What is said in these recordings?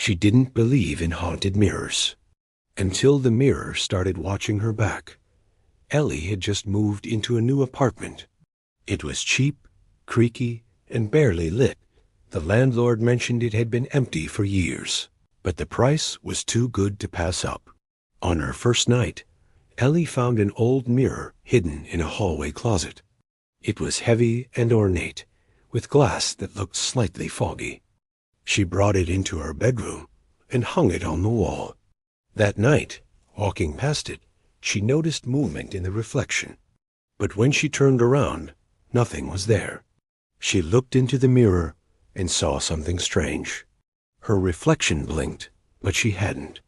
She didn't believe in haunted mirrors. Until the mirror started watching her back. Ellie had just moved into a new apartment. It was cheap, creaky, and barely lit. The landlord mentioned it had been empty for years, but the price was too good to pass up. On her first night, Ellie found an old mirror hidden in a hallway closet. It was heavy and ornate, with glass that looked slightly foggy. She brought it into her bedroom and hung it on the wall. That night, walking past it, she noticed movement in the reflection. But when she turned around, nothing was there. She looked into the mirror and saw something strange. Her reflection blinked, but she hadn't.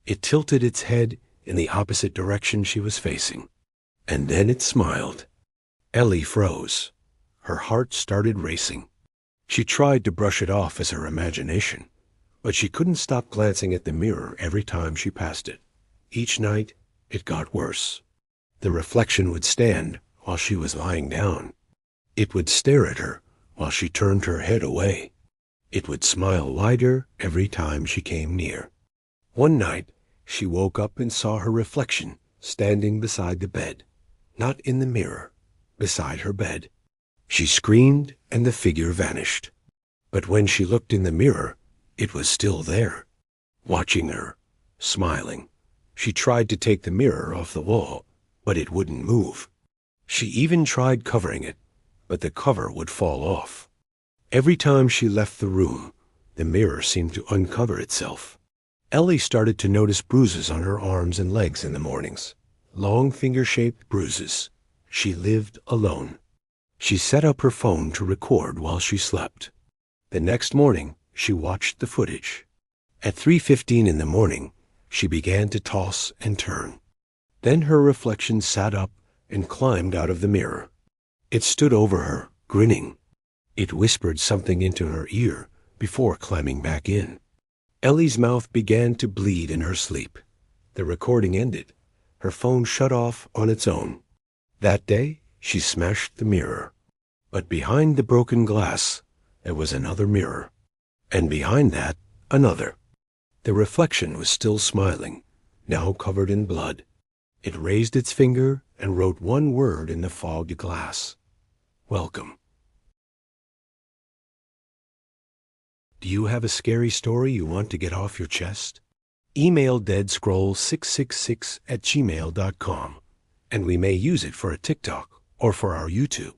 It tilted its head in the opposite direction she was facing. And then it smiled. Ellie froze. Her heart started racing. She tried to brush it off as her imagination, but she couldn't stop glancing at the mirror every time she passed it. Each night, it got worse. The reflection would stand while she was lying down. It would stare at her while she turned her head away. It would smile wider every time she came near. One night, she woke up and saw her reflection standing beside the bed, not in the mirror, beside her bed. She screamed and the figure vanished. But when she looked in the mirror, it was still there, watching her, smiling. She tried to take the mirror off the wall, but it wouldn't move. She even tried covering it, but the cover would fall off. Every time she left the room, the mirror seemed to uncover itself. Ellie started to notice bruises on her arms and legs in the mornings, long finger-shaped bruises. She lived alone. She set up her phone to record while she slept. The next morning, she watched the footage. At 3:15 in the morning, she began to toss and turn. Then her reflection sat up and climbed out of the mirror. It stood over her, grinning. It whispered something into her ear before climbing back in. Ellie's mouth began to bleed in her sleep. The recording ended. Her phone shut off on its own. That day, she smashed the mirror. But behind the broken glass, there was another mirror. And behind that, another. The reflection was still smiling, now covered in blood. It raised its finger and wrote one word in the fogged glass. Welcome. Do you have a scary story you want to get off your chest? Email deadscroll666@gmail.com, and we may use it for a TikTok or for our YouTube.